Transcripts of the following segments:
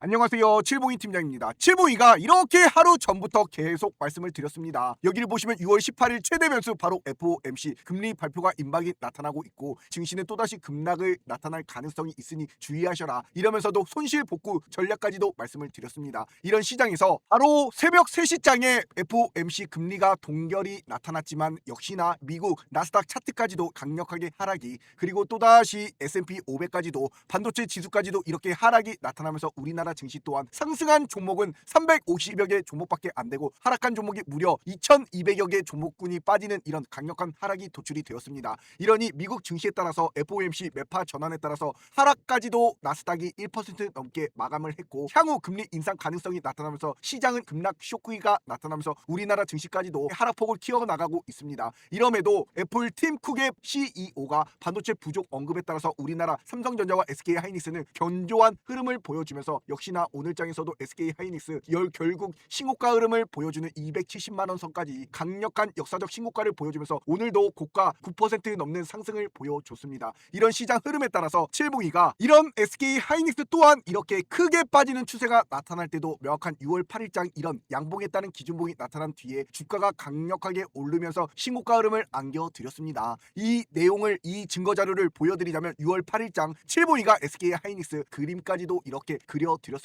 안녕하세요. 칠봉이 팀장입니다. 칠봉이가 이렇게 하루 전부터 계속 말씀을 드렸습니다. 여기를 보시면 6월 18일 최대 변수 바로 FOMC 금리 발표가 임박이 나타나고 있고 증시는 또다시 급락을 나타날 가능성이 있으니 주의하셔라. 이러면서도 손실 복구 전략까지도 말씀을 드렸습니다. 이런 시장에서 바로 새벽 3시장에 FOMC 금리가 동결이 나타났지만 역시나 미국 나스닥 차트까지도 강력하게 하락이, 그리고 또다시 S&P 500까지도 반도체 지수까지도 이렇게 하락이 나타나면서 우리나라 증시 또한 상승한 종목은 350여 개 종목밖에 안 되고 하락한 종목이 무려 2200여 개 종목군이 빠지는 이런 강력한 하락이 도출이 되었습니다. 이러니 미국 증시에 따라서 FOMC 매파 전환에 따라서 하락까지도 나스닥이 1% 넘게 마감을 했고, 향후 금리 인상 가능성이 나타나면서 시장은 급락 쇼크가 나타나면서 우리나라 증시까지도 하락폭을 키워나가고 있습니다. 이럼에도 애플 팀 쿡의 CEO가 반도체 부족 언급에 따라서 우리나라 삼성전자와 SK하이닉스는 견조한 흐름을 보여주면서 역시나 오늘장에서도 SK하이닉스 결국 신고가 흐름을 보여주는 270만원 선까지 강력한 역사적 신고가를 보여주면서 오늘도 고가 9% 넘는 상승을 보여줬습니다. 이런 시장 흐름에 따라서 칠봉이가 이런 SK하이닉스 또한 이렇게 크게 빠지는 추세가 나타날 때도 명확한 6월 8일장 이런 양봉에 따른 기준봉이 나타난 뒤에 주가가 강력하게 오르면서 신고가 흐름을 안겨드렸습니다. 이 내용을, 이 증거자료를 보여드리자면 6월 8일장 칠봉이가 SK하이닉스 그림까지도 이렇게 그려드렸습니다.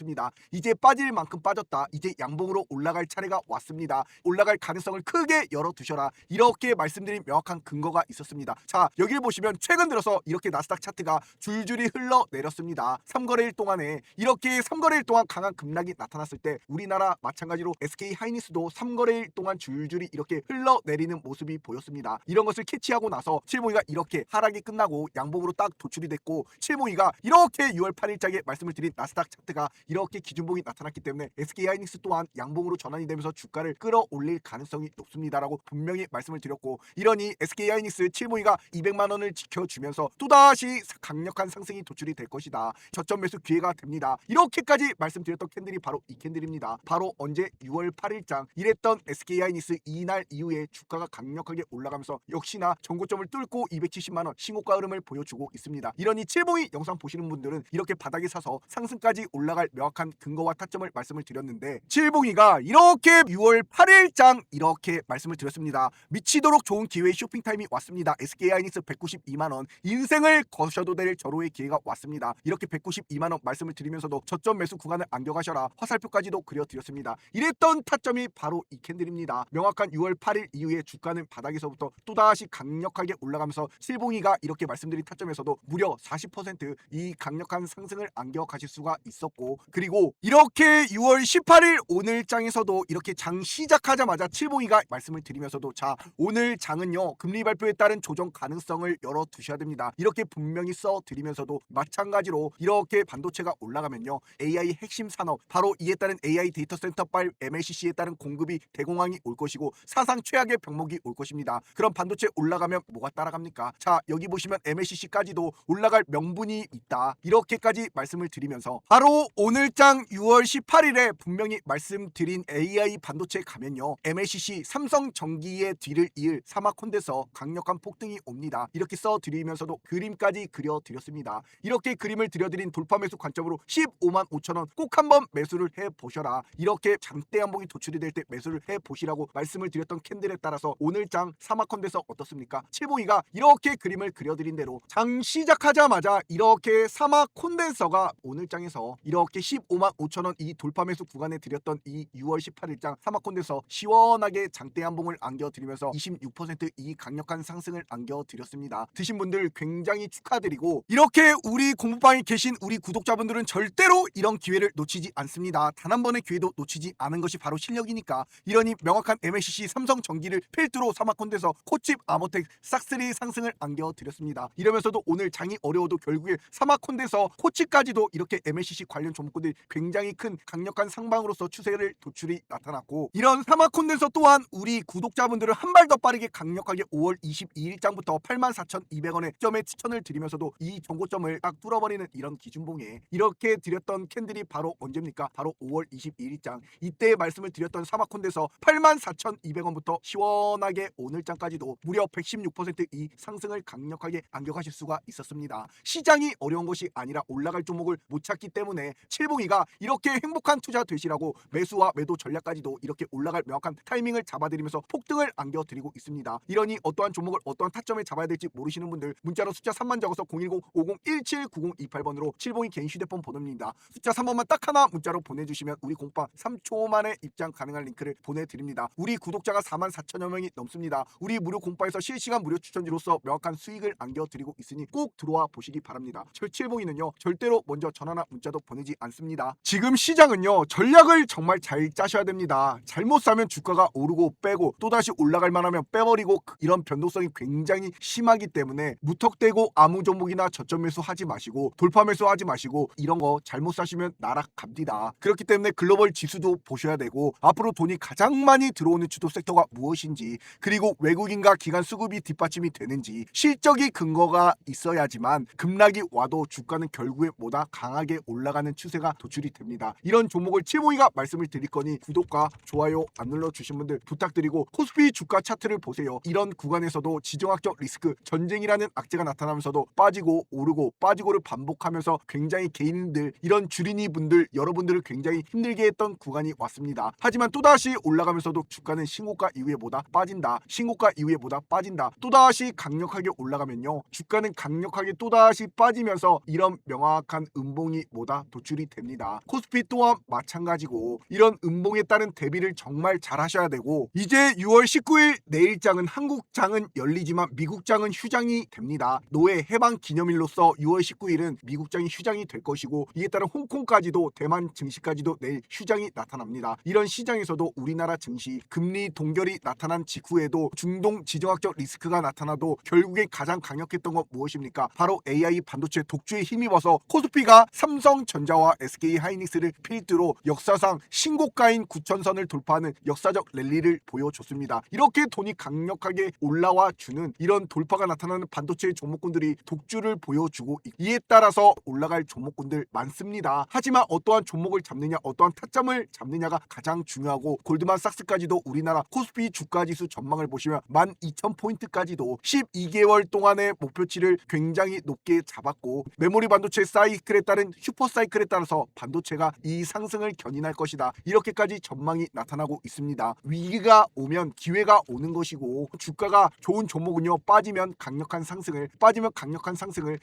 이제 빠질 만큼 빠졌다. 이제 양봉으로 올라갈 차례가 왔습니다. 올라갈 가능성을 크게 열어두셔라. 이렇게 말씀드린 명확한 근거가 있었습니다. 자, 여기를 보시면 최근 들어서 이렇게 나스닥 차트가 줄줄이 흘러내렸습니다. 3거래일 동안에 이렇게 3거래일 동안 강한 급락이 나타났을 때 우리나라 마찬가지로 SK하이닉스도 3거래일 동안 줄줄이 이렇게 흘러내리는 모습이 보였습니다. 이런 것을 캐치하고 나서 칠봉이가 이렇게 하락이 끝나고 양봉으로 딱 도출이 됐고, 칠봉이가 이렇게 6월 8일장에 말씀을 드린 나스닥 차트가 이렇게 기준봉이 나타났기 때문에 SK하이닉스 또한 양봉으로 전환이 되면서 주가를 끌어올릴 가능성이 높습니다라고 분명히 말씀을 드렸고, 이러니 SK하이닉스 칠봉이가 200만원을 지켜주면서 또다시 강력한 상승이 도출이 될 것이다. 저점 매수 기회가 됩니다. 이렇게까지 말씀드렸던 캔들이 바로 이 캔들입니다. 바로 언제 6월 8일장 이랬던 SK하이닉스 이날 이후에 주가가 강력하게 올라가면서 역시나 전고점을 뚫고 270만원 신고가 흐름을 보여주고 있습니다. 이러니 칠봉이 영상 보시는 분들은 이렇게 바닥에 사서 상승까지 올라갈 명확한 근거와 타점을 말씀을 드렸는데, 칠봉이가 이렇게 6월 8일장 이렇게 말씀을 드렸습니다. 미치도록 좋은 기회의 쇼핑타임이 왔습니다. SK하이닉스 192만원 인생을 거셔도 될 절호의 기회가 왔습니다. 이렇게 192만원 말씀을 드리면서도 저점 매수 구간을 안겨가셔라. 화살표까지도 그려드렸습니다. 이랬던 타점이 바로 이 캔들입니다. 명확한 6월 8일 이후에 주가는 바닥에서부터 또다시 강력하게 올라가면서 칠봉이가 이렇게 말씀드린 타점에서도 무려 40%이 강력한 상승을 안겨가실 수가 있었고, 그리고 이렇게 6월 18일 오늘장에서도 이렇게 장 시작하자마자 칠봉이가 말씀을 드리면서도 자, 오늘 장은요 금리 발표에 따른 조정 가능성을 열어두셔야 됩니다. 이렇게 분명히 써드리면서도 마찬가지로 이렇게 반도체가 올라가면요 AI 핵심 산업, 바로 이에 따른 AI 데이터 센터발 MLCC에 따른 공급이 대공황이 올 것이고 사상 최악의 병목이 올 것입니다. 그럼 반도체 올라가면 뭐가 따라갑니까? 자, 여기 보시면 MLCC까지도 올라갈 명분이 있다. 이렇게까지 말씀을 드리면서 바로 오늘장 6월 18일에 분명히 말씀드린 AI 반도체 가면요 MLCC 삼성전기의 뒤를 이을 사마콘데서 강력한 폭등이 옵니다. 이렇게 써드리면서도 그림까지 그려드렸습니다. 이렇게 그림을 드려드린 돌파 매수 관점으로 15만 5천원 꼭 한번 매수를 해보셔라. 이렇게 장대 한봉이 도출이 될 때 매수를 해보시라고 말씀을 드렸던 캔들에 따라서 오늘장 사마콘데서 어떻습니까? 칠봉이가 이렇게 그림을 그려드린 대로 장 시작하자마자 이렇게 사마콘덴서가 오늘장에서 이렇게 15만 5천원 이 돌파 매수 구간에 드렸던 이 6월 18일장 사마콘덴서 시원하게 장대 한봉을 안겨드리면서 26%이 강력한 상승을 안겨드렸습니다. 드신 분들 굉장히 축하드리고, 이렇게 우리 공부방에 계신 우리 구독자분들은 절대로 이런 기회를 놓치지 않습니다. 단 한 번의 기회도 놓치지 않은 것이 바로 실력이니까. 이러니 명확한 MLCC 삼성전기를 필두로 사마콘데서 코칩 아모텍 싹쓸이 상승을 안겨드렸습니다. 이러면서도 오늘 장이 어려워도 결국에 사마콘데서 코치까지도 이렇게 MLCC 관련 종목들이 굉장히 큰 강력한 상방으로서 추세를 도출이 나타났고, 이런 사마콘데서 또한 우리 구독자분들은 한 발 더 빠르게 강력하게 5월 22일장부터 84,200원의 점에 추천을 드리면서도 이 정고점을 딱 뚫어버리는 이런 기준봉에 이렇게 드렸던 캔들이 바로 언제입니까? 바로 5월 22일장 이때 말씀을 드렸던 사마콘데서 84,200원부터 시원하게 오늘장까지도 무려 116%이 상승을 강력하게 안겨가실 수가 있었습니다. 시장이 어려운 것이 아니라 올라갈 종목을 못 찾기 때문에 칠봉이가 이렇게 행복한 투자 되시라고 매수와 매도 전략까지도 이렇게 올라갈 명확한 타이밍을 잡아드리면서 폭등을 안겨드리고 있습니다. 이러니 어떠한 종목을 어떠한 타점에 잡아야 될지 모르시는 분들 문자로 숫자 3만 적어서 010-5017-9028번으로 칠봉이 개인 휴대폰 번호입니다. 숫자 3번만 딱 하나 문자로 보내주시면 우리 공방 3초 만에 입장 가능한 링크를 보내드립니다. 우리 구독자가 4만 4천여 명이 넘습니다. 우리 무료 공방에서 실시간 무료 추천지로서 명확한 수익을 안겨드리고 있으니 꼭 들어와 보시기 바랍니다. 칠봉이는요 절대로 먼저 전화나 문자도 보내지 않습니다. 지금 시장은요 전략을 정말 잘 짜셔야 됩니다. 잘못 사면 주가가 오르고 빼고 또다시 올라갈 만하면 빼버리고 이런 변동성이 굉장히 심하기 때문에 무턱대고 아무 종목이나 저점 매수 하지 마시고 돌파 매수 하지 마시고 이런 거 잘못 사시면 날아갑니다. 그렇기 때문에 글로벌 지수도 보셔야 되고 앞으로 돈이 가장 많이 들어오는 주도 섹터가 무엇인지 그리고 외국인과 기관 수급이 뒷받침이 되는지 실적이 근거가 있어야지만 급락이 와도 주가는 결국에 뭐다 강하게 올라가는 추세가 도출이 됩니다. 이런 종목을 칠봉이가 말씀을 드릴 거니 구독과 좋아요 안 눌러주신 분들 부탁드리고 코스피 주가 차트를 보세요. 이런 구간에서도 지정학적 리스크 전쟁이라는 악재가 나타나면서도 빠지고 오르고 빠지고를 반복하면서 굉장히 개인들 이런 주린이 분들 여러분들을 굉장히 힘들게 했던 구간이 왔습니다. 하지만 또다시 올라가면서도 주가는 신고가 이후에 뭐다 빠진다. 신고가 이후에 뭐다 빠진다. 또다시 강력하게 올라가면요 주가는 강력하게 또다시 빠지면서 이런 명확한 음봉이 뭐다 도출이 됩니다. 코스피 또한 마찬가지고 이런 음봉에 따른 대비를 정말 잘 하셔야 되고 이제 6월 19일 내일장은 한국장은 열리지만 미국장은 휴장이 됩니다. 노예 해방 기념일로서 6월 19일은 미국장이 휴장이 될 것이고 이에 따른 홍콩까지도 대만 증시까지도 내일 휴장이 나타납니다. 이런 시장에서도 우리나라 증시 금리 동결이 나타난 직후에도 중동 지정학적 리스크가 나타나도 결국에 가장 강력했던 건 무엇입니까? 바로 AI 반도체 독주에 힘입어서 코스피가 삼성전자와 SK하이닉스를 필두로 역사상 신고가인 9,000선을 돌파하는 역사적 랠리를 보여줬습니다. 이렇게 돈이 강력하게 올라와 주는 이런 돌파가 나타나는 반도체 종목군들이 독주를 보여주고 이에 따라서 올라갈 종목군들 많습니다. 하지만 어떠한 종목을 잡느냐 어떠한 타점을 잡느냐가 가장 중요하고 골드만삭스까지도 우리나라 코스피 주가지수 전망을 보시면 12,000포인트까지도 12개월 동안의 목표치를 굉장히 높게 잡았고 메모리 반도체 사이클에 따른 슈퍼사이클에 따라서 반도체가 이 상승을 견인할 것이다. 이렇게까지 전망이 나타나고 있습니다. 위기가 오면 기회가 오는 것이고 주가가 좋은 종목은요 빠지면 강력한 상승을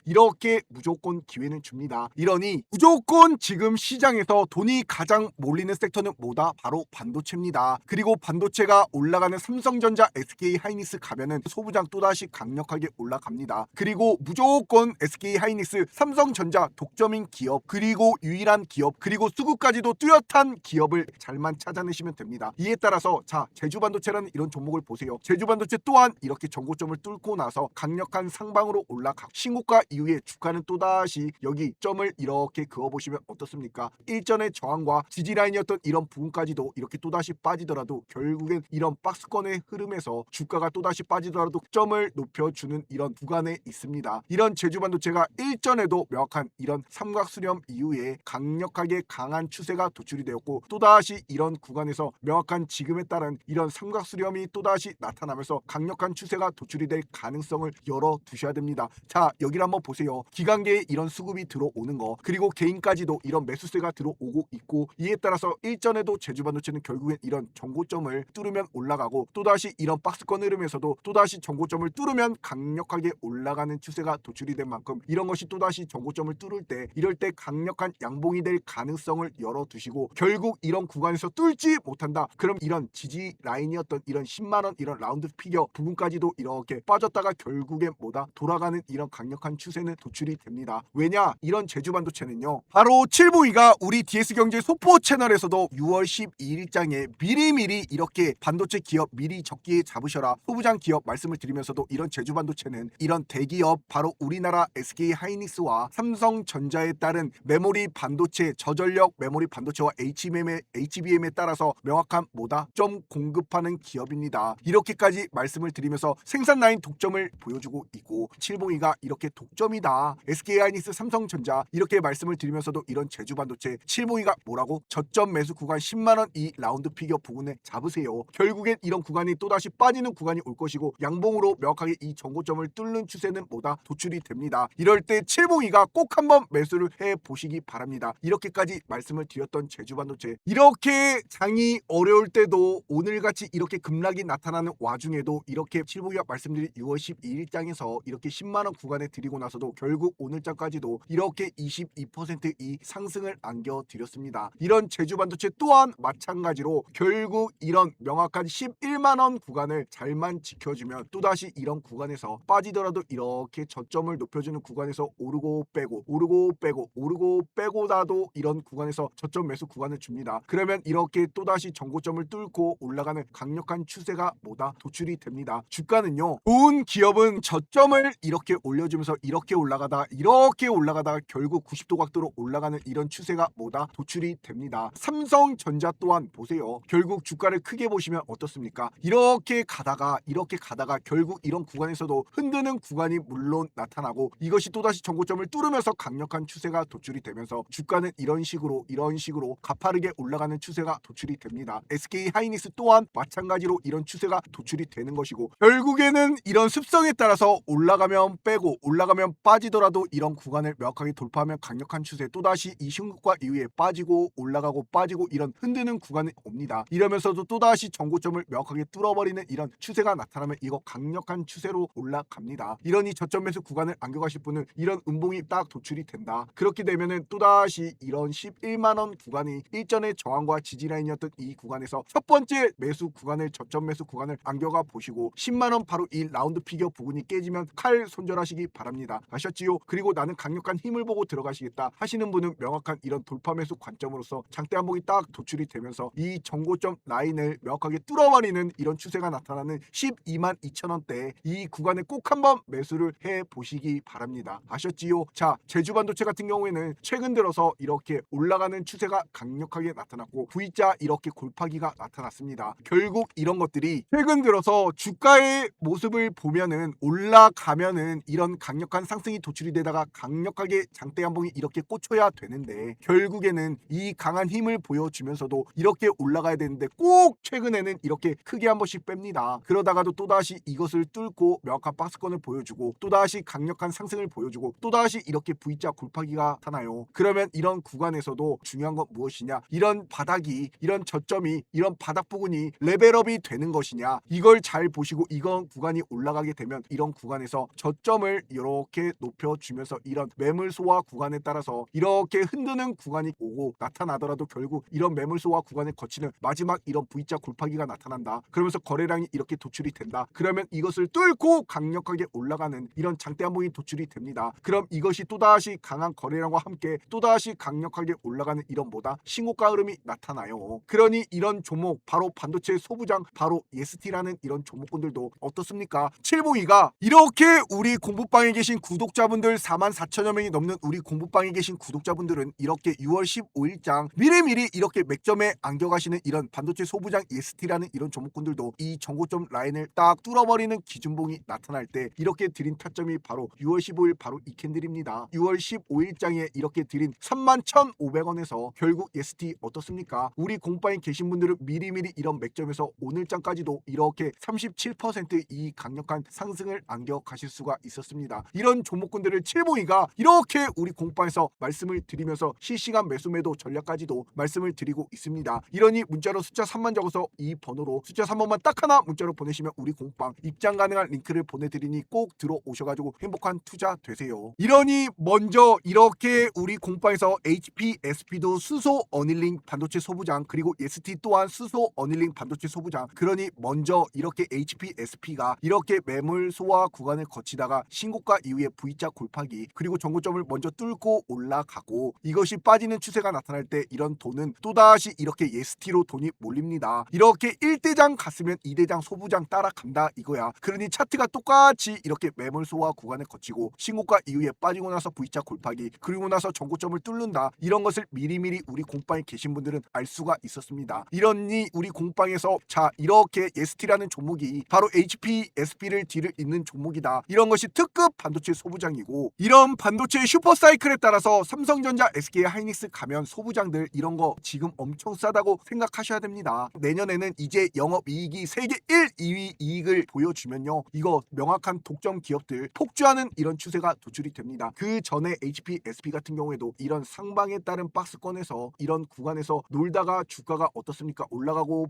이렇게 무조건 기회는 줍니다. 이러니 무조건 지금 시장에서 돈이 가장 몰리는 섹터는 뭐다? 바로 반도체입니다. 그리고 반도체가 올라가는 삼성전자 SK하이닉스 가면은 소부장 또다시 강력하게 올라갑니다. 그리고 무조건 SK하이닉스 삼성전자 독점인 기업 그리고 유일한 기업 그리고 수급까지도 뚜렷한 기업을 잘만 찾아내시면 됩니다. 이에 따라서 자 제주반도체라는 이런 종목을 보세요. 제주반도체 또한 이렇게 전고점을 뚫고 나서 강력한 상방으로 올라가 신고가 이후에 주가는 또다시 여기 점을 이렇게 그어보시면 어떻습니까? 일전의 저항과 지지라인이었던 이런 부분까지도 이렇게 또다시 빠지더라도 결국엔 이런 박스권의 흐름에서 주가가 또다시 빠지더라도 점을 높여주는 이런 구간에 있습니다. 이런 제주반도체가 일전에도 명확한 이런 삼각수렴 이후에 강력하게 강한 추세가 도출이 되었고 또다시 이런 구간에서 명확한 지금에 따른 이런 삼각수렴이 또다시 나타나면서 강력한 추세가 도출이 될 가능성을 열어두셔야 됩니다. 자 여기를 한번 보세요. 기관계에 이런 수급이 들어오는 거 그리고 개인까지도 이런 매수세가 들어오고 있고 이에 따라서 일전에도 제주반도체는 결국엔 이런 정고점을 뚫으면 올라가고 또다시 이런 박스권 흐름에서도 또다시 정고점을 뚫으면 강력하게 올라가는 추세가 도출이 된 만큼 이런 것이 또다시 정고점을 뚫을 때 이럴 때 강력한 양봉이 될 가능성을 열어두시고 결국 이런 구간에서 뚫지 못한다. 그럼 이런 지지 라인이었던 이런 10만원 이런 라운드 피겨 부분까지도 이렇게 빠졌다가 결국엔 뭐다 돌아가는 이런 강력한 추세는 도출이 됩니다. 왜냐 이런 제주반도체는요 바로 칠봉이가 우리 DS경제 소포 채널에서도 6월 12일장에 미리미리 이렇게 반도체 기업 미리 적기에 잡으셔라 소부장 기업 말씀을 드리면서도 이런 제주반도체는 이런 대기업 바로 우리나라 SK하이닉스와 삼성전자에 따른 메모리 반도체 저전력 메모리 반도체와 HBM에 따라서 명확한 뭐다 점 공급하는 기업입니다. 이렇게까지 말씀을 드리면서 생산 라인 독점을 보여주고 있고 칠봉이가 이렇게 독점이다 SK하이닉스 삼성전자 이렇게 말씀을 드리면서도 이런 제주반도체 칠봉이가 뭐라고 저점 매수 구간 10만원 이 라운드 피겨 부분에 잡으세요. 결국엔 이런 구간이 또다시 빠지는 구간이 올 것이고 양봉으로 명확하게 이 정고점을 뚫는 추세는 뭐다 도출이 됩니다. 이럴 때 칠봉이가 꼭 한번 매수를 해 보시기 바랍니다. 바랍니다. 이렇게까지 말씀을 드렸던 제주반도체, 이렇게 장이 어려울 때도 오늘같이 이렇게 급락이 나타나는 와중에도 이렇게 칠보기가 말씀드린 6월 12일장에서 이렇게 10만원 구간에 드리고 나서도 결국 오늘장까지도 이렇게 22% 상승을 안겨드렸습니다. 이런 제주반도체 또한 마찬가지로 결국 이런 명확한 11만원 구간을 잘만 지켜주면 또다시 이런 구간에서 빠지더라도 이렇게 저점을 높여주는 구간에서 오르고 빼고 오르고 빼고 오르고 빼고라도 이런 구간에서 저점 매수 구간을 줍니다. 그러면 이렇게 또다시 정고점을 뚫고 올라가는 강력한 추세가 뭐다? 도출이 됩니다. 주가는요, 좋은 기업은 저점을 이렇게 올려주면서 이렇게 올라가다 결국 90도 각도로 올라가는 이런 추세가 뭐다? 도출이 됩니다. 삼성전자 또한 보세요. 결국 주가를 크게 보시면 어떻습니까? 이렇게 가다가 결국 이런 구간에서도 흔드는 구간이 물론 나타나고 이것이 또다시 정고점을 뚫으면서 강력한 추세가 도출이 되면서 주가는 이런 식으로 가파르게 올라가는 추세가 도출이 됩니다. SK 하이닉스 또한 마찬가지로 이런 추세가 도출이 되는 것이고, 결국에는 이런 습성에 따라서 올라가면 빼고 올라가면 빠지더라도 이런 구간을 명확하게 돌파하면 강력한 추세, 또다시 이 신고가 이후에 빠지고 올라가고 빠지고 이런 흔드는 구간이 옵니다. 이러면서도 또다시 정고점을 명확하게 뚫어버리는 이런 추세가 나타나면 이거 강력한 추세로 올라갑니다. 이러니 저점 매수 구간을 안겨가실 분은 이런 음봉이 딱 도출이 된다. 그렇게 되면은 또다시 이런 11만원 구간이 일전의 저항과 지지라인이었던 이 구간에서 첫 번째 매수 구간을, 저점 매수 구간을 안겨가 보시고 10만원 바로 이 라운드 피겨 부분이 깨지면 칼 손절하시기 바랍니다. 아셨지요? 그리고 나는 강력한 힘을 보고 들어가시겠다 하시는 분은 명확한 이런 돌파 매수 관점으로서 장대 한봉이 딱 도출이 되면서 이 정고점 라인을 명확하게 뚫어버리는 이런 추세가 나타나는 12만 2천원대 이 구간에 꼭 한번 매수를 해 보시기 바랍니다. 아셨지요? 자, 제주반도체 같은 경우에는 최근 들어서 이렇게 올라가는 추세가 강력하게 나타났고 V자 이렇게 골파기가 나타났습니다. 결국 이런 것들이 최근 들어서 주가의 모습을 보면은 올라가면은 이런 강력한 상승이 도출이 되다가 강력하게 장대 한봉이 이렇게 꽂혀야 되는데 결국에는 이 강한 힘을 보여주면서도 이렇게 올라가야 되는데 꼭 최근에는 이렇게 크게 한 번씩 뺍니다. 그러다가도 또다시 이것을 뚫고 명확한 박스권을 보여주고 또다시 강력한 상승을 보여주고 또다시 이렇게 V자 골파기가 나타나요. 그러면 이런 구간에서도 중요한 건 무엇이냐, 이런 바닥이, 이런 저점이, 이런 바닥 부분이 레벨업이 되는 것이냐, 이걸 잘 보시고 이건 구간이 올라가게 되면 이런 구간에서 저점을 이렇게 높여주면서 이런 매물 소화 구간에 따라서 이렇게 흔드는 구간이 오고 나타나더라도 결국 이런 매물 소화 구간을 거치는 마지막 이런 V자 골파기가 나타난다. 그러면서 거래량이 이렇게 도출이 된다. 그러면 이것을 뚫고 강력하게 올라가는 이런 장대 한봉이 도출이 됩니다. 그럼 이것이 또다시 강한 거래량과 함께 또다시 강력하게 올라가는 이런 뭐다? 신고가 흐름이 나타나요. 그러니 이런 종목, 바로 반도체 소부장, 바로 EST라는 이런 종목군들도 어떻습니까? 칠보이가 이렇게 우리 공부방에 계신 구독자분들 44,000여 명이 넘는 우리 공부방에 계신 구독자분들은 이렇게 6월 15일장 미리미리 이렇게 맥점에 안겨가시는 이런 반도체 소부장 EST라는 이런 종목군들도 이 정고점 라인을 딱 뚫어버리는 기준봉이 나타날 때 이렇게 드린 타점이 바로 6월 15일 바로 이 캔들입니다. 6월 15일장에 이렇게 드린 31,500원에서 결국 EST 어떻습니까? 우리 공방에 계신 분들은 미리미리 이런 맥점에서 오늘장까지도 이렇게 37%이 강력한 상승을 안겨가실 수가 있었습니다. 이런 종목군들을 칠보이가 이렇게 우리 공방에서 말씀을 드리면서 실시간 매수 매도 전략까지도 말씀을 드리고 있습니다. 이러니 문자로 숫자 3만 적어서 이 번호로 숫자 3번만 딱 하나 문자로 보내시면 우리 공방 입장 가능한 링크를 보내드리니 꼭 들어오셔가지고 행복한 투자 되세요. 이러니 먼저 이렇게 우리 공방에서 HP, SP도 수소 어닐링 반도체 소부장, 그리고 EST 또한 수소 어닐링 반도체 소부장. 그러니 먼저 이렇게 HP, SP가 이렇게 매물 소화 구간을 거치다가 신고가 이후에 V자 골파기 그리고 정고점을 먼저 뚫고 올라가고 이것이 빠지는 추세가 나타날 때 이런 돈은 또다시 이렇게 EST로 돈이 몰립니다. 이렇게 1대장 갔으면 2대장 소부장 따라간다 이거야. 그러니 차트가 똑같이 이렇게 매물 소화 구간을 거치고 신고가 이후에 빠지고 나서 V자 골파기 그리고 나서 정고점을 뚫는다. 이런 것을 미리미리 우리 공방에 계신 분들은 알 수가 있었습니다. 이러니 우리 공방에서 자 이렇게 EST라는 종목이 바로 HP, SP를 뒤를 잇는 종목이다. 이런 것이 특급 반도체 소부장이고 이런 반도체 슈퍼사이클에 따라서 삼성전자, SK 하이닉스 가면 소부장들 이런 거 지금 엄청 싸다고 생각하셔야 됩니다. 내년에는 이제 영업이익이 세계 1, 2위 이익을 보여주면요. 이거 명확한 독점 기업들 폭주하는 이런 추세가 도출이 됩니다. 그 전에 HP, SP 같은 경우에도 하더라도 이런 상방에 따른 박스권에서 이런 구간에서 놀다가 주가가 어떻습니까? 올라가고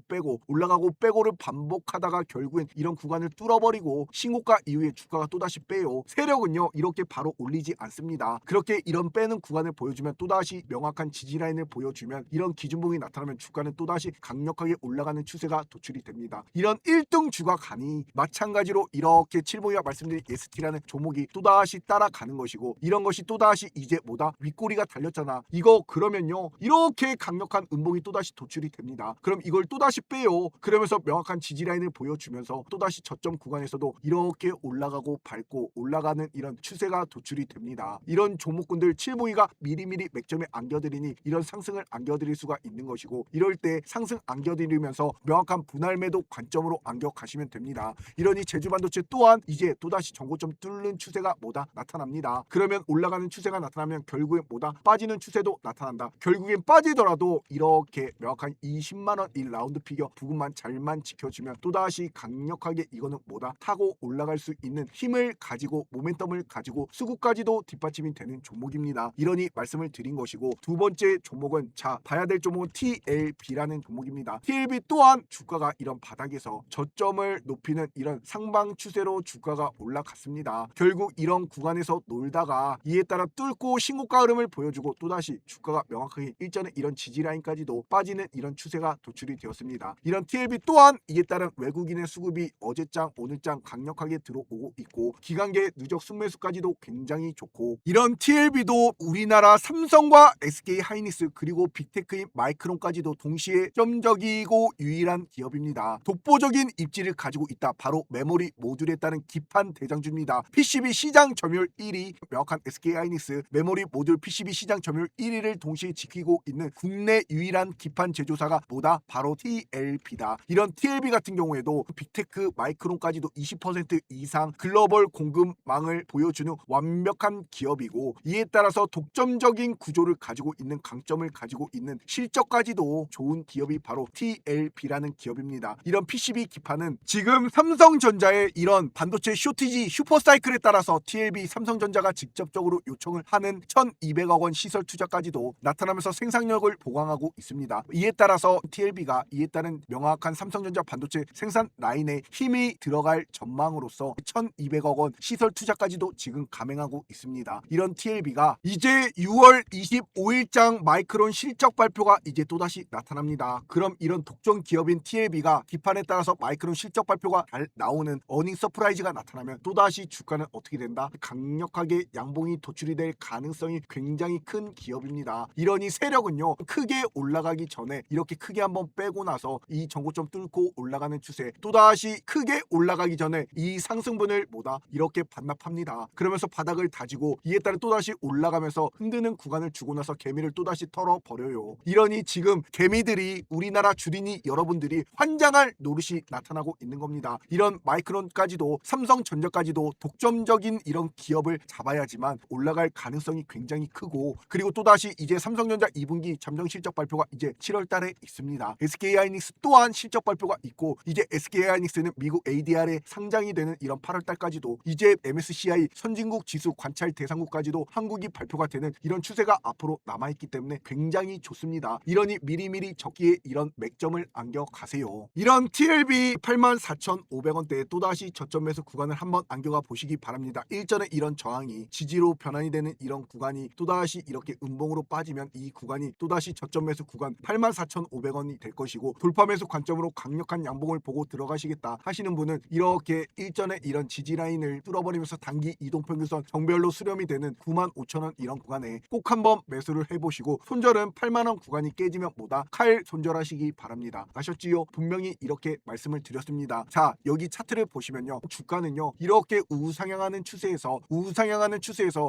빼고를 반복하다가 결국엔 이런 구간을 뚫어버리고 신고가 이후에 주가가 또다시 빼요. 세력은요 이렇게 바로 올리지 않습니다. 그렇게 이런 빼는 구간을 보여주면 또다시 명확한 지지라인을 보여주면 이런 기준봉이 나타나면 주가는 또다시 강력하게 올라가는 추세가 도출이 됩니다. 이런 1등 주가간이 마찬가지로 이렇게 칠봉이가 말씀드린 ST라는 종목이 또다시 따라가는 것이고, 이런 것이 또다시 이제 뭐다? 윗꼬리가 달렸잖아. 이거 그러면요 이렇게 강력한 음봉이 또다시 도출이 됩니다. 그럼 이걸 또다시 빼요. 그러면서 명확한 지지라인을 보여주면서 또다시 저점 구간에서도 이렇게 올라가고 밟고 올라가는 이런 추세가 도출이 됩니다. 이런 종목군들 칠봉이가 미리미리 맥점에 안겨드리니 이런 상승을 안겨드릴 수가 있는 것이고, 이럴 때 상승 안겨드리면서 명확한 분할 매도 관점으로 안겨가시면 됩니다. 이러니 제주반도체 또한 이제 또다시 전고점 뚫는 추세가 뭐다? 나타납니다. 그러면 올라가는 추세가 나타나면 결국엔 뭐다? 빠지는 추세도 나타난다. 결국엔 빠지더라도 이렇게 명확한 20만원 1라운드 피겨 부분만 잘만 지켜주면 또다시 강력하게 이거는 뭐다? 타고 올라갈 수 있는 힘을 가지고 모멘텀을 가지고 수급까지도 뒷받침이 되는 종목입니다. 이러니 말씀을 드린 것이고, 두 번째 종목은 봐야 될 종목은 TLB라는 종목입니다. TLB 또한 주가가 이런 바닥에서 저점을 높이는 이런 상방 추세로 주가가 올라갔습니다. 결국 이런 구간에서 놀다가 이에 따라 뚫고 신고가 흐름을 보여주고 또다시 주가가 명확하게 일전에 이런 지지라인까지도 빠지는 이런 추세가 도출이 되었습니다. 이런 TLB 또한 이에 따른 외국인의 수급이 어제장 오늘장 강력하게 들어오고 있고, 기관계 누적 순매수까지도 굉장히 좋고, 이런 TLB도 우리나라 삼성과 SK하이닉스 그리고 빅테크인 마이크론까지도 동시에 점적이고 유일한 기업입니다. 독보적인 입지를 가지고 있다. 바로 메모리 모듈에 따른 기판 대장주입니다. PCB 시장 점유율 1위, 명확한 SK하이닉스 메모리 모듈 PCB 시장 점유율 1위를 동시에 지키고 있는 국내 유일한 기판 제조사가 뭐다? 바로 TLB다. 이런 TLB 같은 경우에도 빅테크 마이크론까지도 20% 이상 글로벌 공급망을 보여주는 완벽한 기업이고, 이에 따라서 독점적인 구조를 가지고 있는 강점을 가지고 있는 실적까지도 좋은 기업이 바로 TLB라는 기업입니다. 이런 PCB 기판은 지금 삼성전자의 이런 반도체 쇼티지 슈퍼사이클에 따라서 TLB 삼성전자가 직접적으로 요청을 하는 1200억 원 시설 투자까지도 나타나면서 생산력을 보강하고 있습니다. 이에 따라서 TLB가 이에 따른 명확한 삼성전자 반도체 생산 라인에 힘이 들어갈 전망으로서 1200억 원 시설 투자까지도 지금 감행하고 있습니다. 이런 TLB가 이제 6월 25일장 마이크론 실적 발표가 이제 또다시 나타납니다. 그럼 이런 독점 기업인 TLB가 기판에 따라서 마이크론 실적 발표가 나오는 어닝 서프라이즈가 나타나면 또다시 주가는 어떻게 된다? 강력하게 양봉이 도출이 될 가능성이 굉장히 큰 기업입니다. 이러니 세력은요 크게 올라가기 전에 이렇게 크게 한번 빼고 나서 이 전고점 뚫고 올라가는 추세, 또다시 크게 올라가기 전에 이 상승분을 뭐다? 이렇게 반납합니다. 그러면서 바닥을 다지고 이에 따라 또다시 올라가면서 흔드는 구간을 주고 나서 개미를 또다시 털어버려요. 이러니 지금 개미들이 우리나라 주린이 여러분들이 환장할 노릇이 나타나고 있는 겁니다. 이런 마이크론까지도 삼성전자까지도 독점적인 이런 기업을 잡아야지만 올라갈 가능성이 굉장히 크고, 그리고 또다시 이제 삼성전자 2분기 잠정 실적 발표가 이제 7월 달에 있습니다. SK하이닉스 또한 실적 발표가 있고, 이제 SK하이닉스는 미국 ADR에 상장이 되는 이런 8월 달까지도 이제 MSCI 선진국 지수 관찰 대상국까지도 한국이 발표가 되는 이런 추세가 앞으로 남아있기 때문에 굉장히 좋습니다. 이러니 미리미리 적기에 이런 맥점을 안겨 가세요. 이런 TLB 84,500원대에 또다시 저점 매수 구간을 한번 안겨가 보시기 바랍니다. 일전에 이런 저항이 지지로 변환이 되는 이런 구간이 또다시 이렇게 음봉으로 빠지면 이 구간이 또다시 저점 매수 구간 84,500원이 될 것이고, 돌파 매수 관점으로 강력한 양봉을 보고 들어가시겠다 하시는 분은 이렇게 일전에 이런 지지 라인을 뚫어버리면서 단기 이동평균선 정별로 수렴이 되는 95,000원 이런 구간에 꼭 한번 매수를 해보시고, 손절은 8만원 구간이 깨지면 뭐다? 칼 손절하시기 바랍니다. 아셨지요? 분명히 이렇게 말씀을 드렸습니다. 자, 여기 차트를 보시면요, 주가는요 이렇게 우상향하는 추세에서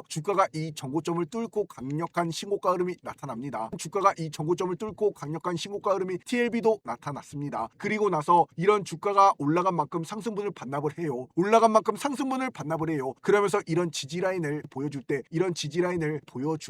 주가가 이 전고점을 뚫고 강력한 신고가 흐름이 나타납니다. 주가가 이 전고점을 뚫고 강력한 신고가 흐름이 TLB도 나타났습니다. 그리고 나서 이런 주가가 올라간 만큼 상승분을 반납을 해요. 올라간 만큼 상승분을 반납을 해요. 그러면서 이런 지지라인을 보여줄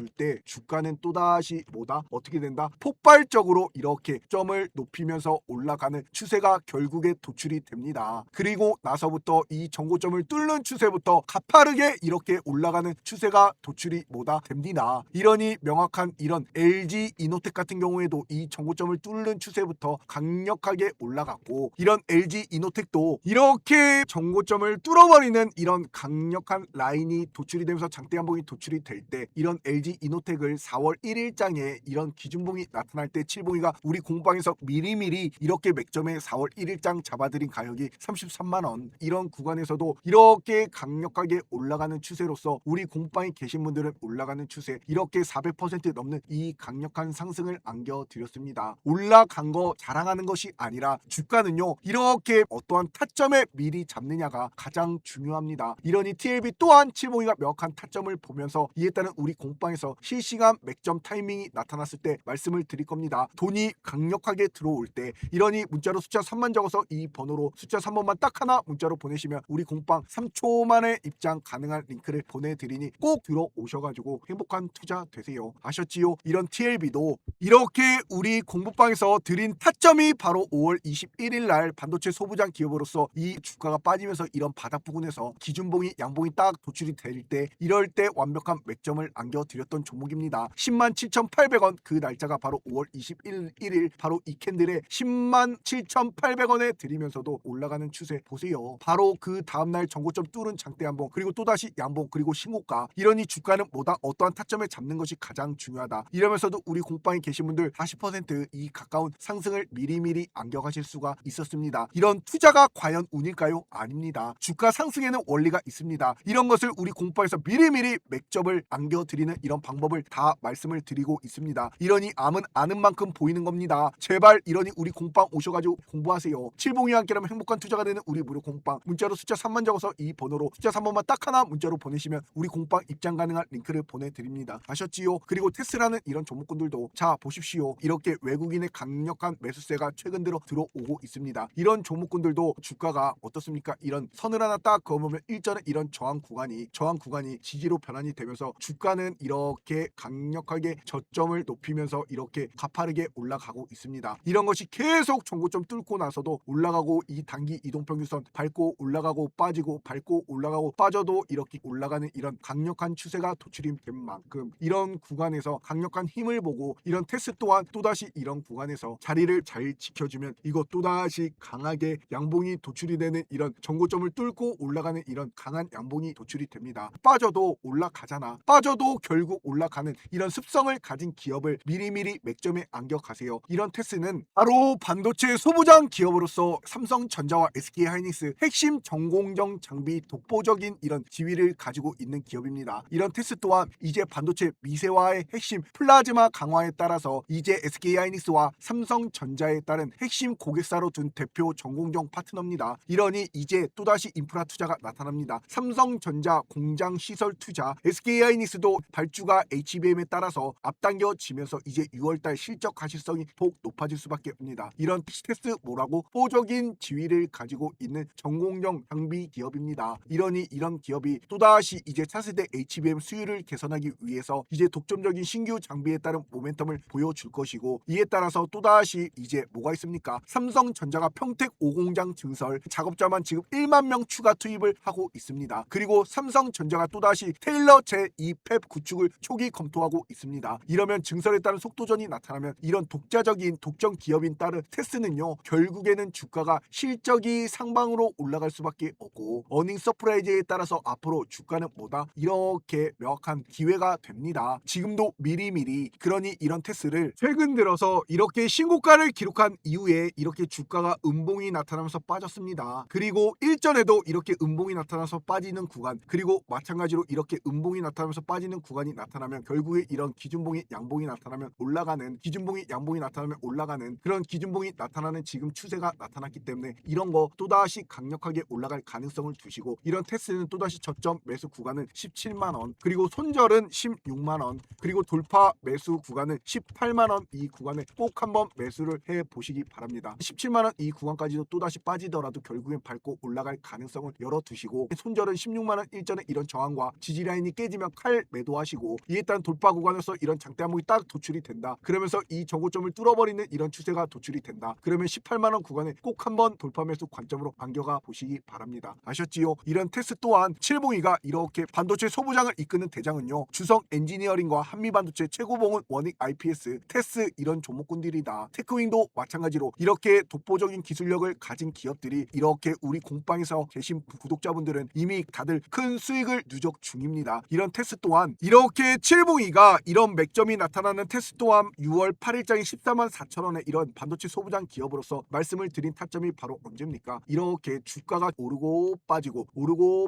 때 주가는 또다시 뭐다? 어떻게 된다? 폭발적으로 이렇게 점을 높이면서 올라가는 추세가 결국에 도출이 됩니다. 그리고 나서부터 이 전고점을 뚫는 추세부터 가파르게 이렇게 올라가는 추세가 도출이 뭐다? 됩니다. 됩니다. 이러니 명확한 이런 LG 이노텍 같은 경우에도 이 전고점을 뚫는 추세부터 강력하게 올라갔고, 이런 LG 이노텍도 이렇게 전고점을 뚫어버리는 이런 강력한 라인이 도출이 되면서 장대 양봉이 도출이 될 때, 이런 LG 이노텍을 4월 1일장에 이런 기준봉이 나타날 때 칠봉이가 우리 공방에서 미리미리 이렇게 맥점에 4월 1일장 잡아드린 가격이 33만원, 이런 구간에서도 이렇게 강력하게 올라가는 추세로서 우리 공방에 계신 분들은 올라가는 추세, 이렇게 400% 넘는 이 강력한 상승을 안겨드렸습니다. 올라간 거 자랑하는 것이 아니라 주가는요, 이렇게 어떠한 타점에 미리 잡느냐가 가장 중요합니다. 이러니 TLB 또한 칠봉이가 명확한 타점을 보면서 이에 따른 우리 공방에서 실시간 맥점 타이밍이 나타났을 때 말씀을 드릴 겁니다. 돈이 강력하게 들어올 때, 이러니 문자로 숫자 3만 적어서 이 번호로 숫자 3번만 딱 하나 문자로 보내시면 우리 공방 3초 만에 입장 가능한 링크를 보내드리니 꼭 들어오셔가지고 행복한 투자 되세요. 아셨지요? 이런 TLB도 이렇게 우리 공부방에서 드린 타점이 바로 5월 21일 날 반도체 소부장 기업으로서 이 주가가 빠지면서 이런 바닥 부근에서 기준봉이 양봉이 딱 도출이 될 때, 이럴 때 완벽한 맥점을 안겨드렸던 종목입니다. 107,800원, 그 날짜가 바로 5월 21일 바로 이 캔들에 107,800원에 드리면서도 올라가는 추세 보세요. 바로 그 다음날 전고점 뚫은 장대 양봉, 그리고 또다시 양봉, 그리고 신고가. 이러니 주가는 뭐다? 어떠한 타점에 잡는 것이 가장 중요하다. 이러면서도 우리 공방에 계신 분들 40%이 가까운 상승을 미리미리 안겨가실 수가 있었습니다. 이런 투자가 과연 운일까요? 아닙니다. 주가 상승에는 원리가 있습니다. 이런 것을 우리 공방에서 미리미리 맥점을 안겨드리는 이런 방법을 다 말씀을 드리고 있습니다. 이러니 암은 아는 만큼 보이는 겁니다. 제발 이러니 우리 공방 오셔가지고 공부하세요. 칠봉이와 함께라면 행복한 투자가 되는 우리 무료 공방, 문자로 숫자 3만 적어서 이 번호로 숫자 3번만 딱 하나 문자로 보내시면 우리 공방 입장 가능한 링크를 보내드립니다. 아셨지요? 그리고 테스라는 이런 종목군들도 자 보십시오. 이렇게 외국인의 강력한 매수세가 최근 들어 들어오고 있습니다. 이런 종목군들도 주가가 어떻습니까? 이런 선을 하나 딱 그어보면 일전에 이런 저항 구간이 지지로 변환이 되면서 주가는 이렇게 강력하게 저점을 높이면서 이렇게 가파르게 올라가고 있습니다. 이런 것이 계속 전고점 뚫고 나서도 올라가고, 이 단기 이동평균선 밟고 올라가고 빠지고 밟고 올라가고 빠져도 이렇게 올라가는 이런 강력한 추세가 도출이 된 만큼, 이런 구간에서 강력한 힘을 보고 이런 테스 또한 또다시 이런 구간에서 자리를 잘 지켜주면 이거 또다시 강하게 양봉이 도출이 되는 이런 전고점을 뚫고 올라가는 이런 강한 양봉이 도출이 됩니다. 빠져도 올라가잖아. 빠져도 결국 올라가는 이런 습성을 가진 기업을 미리미리 맥점에 안겨가세요. 이런 테스는 바로 반도체 소부장 기업으로서 삼성전자와 SK하이닉스 핵심 전공정 장비 독보적인 이런 지위를 가지고 있는 기업입니다. 이런 테스 또한 이제 반도체 미세화의 핵심 플라즈마 강화에 따라서 이제 SK하이닉스와 삼성전자에 따른 핵심 고객사로 둔 대표 전공정 파트너입니다. 이러니 이제 또다시 인프라 투자가 나타납니다. 삼성전자 공장 시설 투자, SK하이닉스도 발주가 HBM에 따라서 앞당겨지면서 이제 6월달 실적 가시성이 더욱 높아질 수밖에 없습니다. 이런 테스 뭐라고? 보적인 지위를 가지고 있는 전공정 장비 기업입니다. 이러니 이런 기업이 또다시 이제 차세대 HBM 수율을 개선하기 위해서 이제 독점적인 신규 장비에 따른 모멘텀을 보여줄 것이고, 이에 따라서 또다시 이제 뭐가 있습니까? 삼성전자가 평택 5공장 증설, 작업자만 지금 1만 명 추가 투입을 하고 있습니다. 그리고 삼성전자가 또다시 테일러 제2팹 구축을 초기 검토하고 있습니다. 이러면 증설에 따른 속도전이 나타나면 이런 독자적인 독점 기업인 따른 테스는요, 결국에는 주가가 실적이 상방으로 올라갈 수밖에 없고, 어닝 서프라이즈에 따라서 앞으로 주가는 뭐다? 이렇게 명확한 기회가 됩니다. 지금도 미리미리. 그러니 이런 테스를 최근 들어서 이렇게 신고가를 기록한 이후에 이렇게 주가가 음봉이 나타나면서 빠졌습니다. 그리고 일전에도 이렇게 음봉이 나타나서 빠지는 구간, 그리고 마찬가지로 이렇게 음봉이 나타나면서 빠지는 구간이 나타나면 결국에 이런 기준봉이 양봉이 나타나면 올라가는, 기준봉이 양봉이 나타나면 올라가는 그런 기준봉이 나타나는 지금 추세가 나타났기 때문에 이런 거 또다시 강력하게 올라갈 가능성을 두시고, 이런 테스는 또다시 저점 매수 구간은 17만원, 그리고 손절은 16만원, 그리고 돌파 매수 구간은 18만원, 이 구간에 꼭 한번 매수를 해 보시기 바랍니다. 17만원 이 구간까지도 또다시 빠지더라도 결국엔 밟고 올라갈 가능성을 열어두시고, 손절은 16만원 일전에 이런 저항과 지지 라인이 깨지면 칼 매도하시고, 이에 따른 돌파 구간에서 이런 장대 한목이 딱 도출이 된다. 그러면서 이 저고점을 뚫어버리는 이런 추세가 도출이 된다. 그러면 18만원 구간에 꼭 한번 돌파 매수 관점으로 안겨가 보시기 바랍니다. 아셨지요? 이런 테스 또한 칠봉이가 이렇게 반도체 소부장을 이끄는 대장은요, 주성 엔지니어링과 한미반도체 최고봉은 원익 IPS, 테스 이런 종목군들이다. 테크윙도 마찬가지로 이렇게 독보적인 기술력을 가진 기업들이 이렇게 우리 공방에서 계신 구독자분들은 이미 다들 큰 수익을 누적 중입니다. 이런 테스 또한 이렇게 7봉이가 이런 맥점이 나타나는 테스 또한 6월 8일장에 14만 4천원의 이런 반도체 소부장 기업으로서 말씀을 드린 타점이 바로 언제입니까? 이렇게 주가가 오르고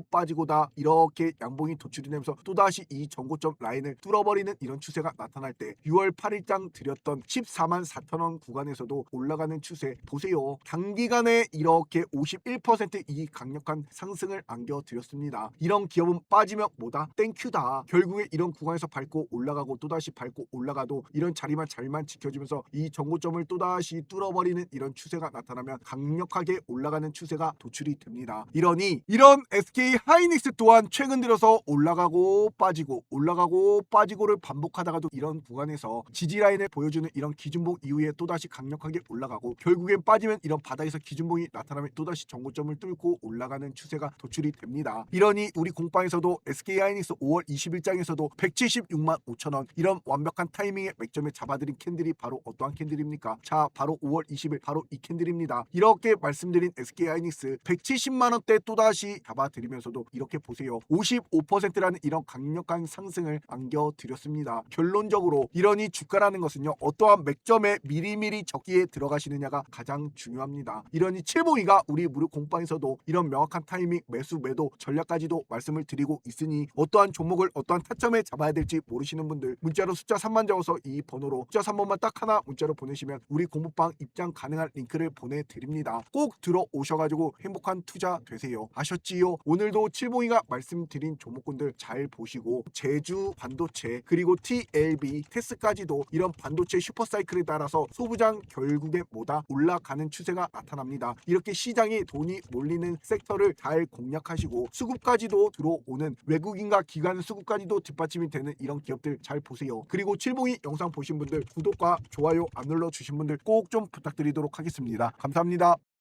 빠지고다 이렇게 양봉이 도출이 되면서 또다시 이 전고점 라인을 뚫어버리는 이런 추세가 나타날 때 6월 8일장 드렸던 14만 4천원 구간에서도 올라가는 추세 보세요. 단기간에 이렇게 51%이 강력한 상승을 안겨드렸습니다. 이런 기업은 빠지면 뭐다? 땡큐다. 결국에 이런 구간에서 밟고 올라가고 또다시 밟고 올라가도 이런 자리만 잘만 지켜주면서 이 전고점을 또다시 뚫어버리는 이런 추세가 나타나면 강력하게 올라가는 추세가 도출이 됩니다. 이러니 이런 SK 하이닉스 또한 최근 들어서 올라가고 빠지고를 반복하다가도 이런 구간에서 지지라인을 보여주는 이런 기준봉 이후에 또다시 강력하게 올라가고 결국엔 빠지면 이런 바닥에서 기준봉이 나타나면 또다시 전고점을 뚫고 올라가는 추세가 도출이 됩니다. 이러니 우리 공방에서도 SK 하이닉스 5월 20일장에서도 176만 5천원 이런 완벽한 타이밍의 맥점에 잡아드린 캔들이 바로 어떠한 캔들입니까? 자, 바로 5월 20일 바로 이 캔들입니다. 이렇게 말씀드린 SK 하이닉스 170만원대 또다시 잡아드리면서도 이렇게 보세요. 55%라는 이런 강력한 상승을 안겨드렸습니다. 결론적으로 이러니 주가라는 것은요, 어떠한 맥점에 미리미리 적기에 들어가시느냐가 가장 중요합니다. 이러니 7봉이가 우리 무료 공방에서도 이런 명확한 타이밍 매수 매도 전략까지도 말씀을 드리고 있으니 어떠한 종목을 어떠한 타점에 잡아야 될지 모르시는 분들 문자로 숫자 3만 적어서 이 번호로 숫자 3번만 딱 하나 문자로 보내시면 우리 공부방 입장 가능한 링크를 보내드립니다. 꼭 들어오셔가지고 행복한 투자 되세요. 아셨지요? 오늘도 7봉이가 말씀드린 종목군들 잘 보시고 제주 반도체 그리고 TLB 테스까지도 이런 반도체 슈퍼사이클에 따라서 소부장 결국에 뭐다? 올라가는 추세가 나타납니다. 이렇게 시장에 돈이 몰리는 섹터를 잘 공략하시고 수급까지도 들어오는 외국인과 기관 수급까지도 뒷받침이 되는 이런 기업들 잘 보세요. 그리고 7봉이 영상 보신 분들 구독과 좋아요 안 눌러주신 분들 꼭 좀 부탁드리도록 하겠습니다. 감사합니다.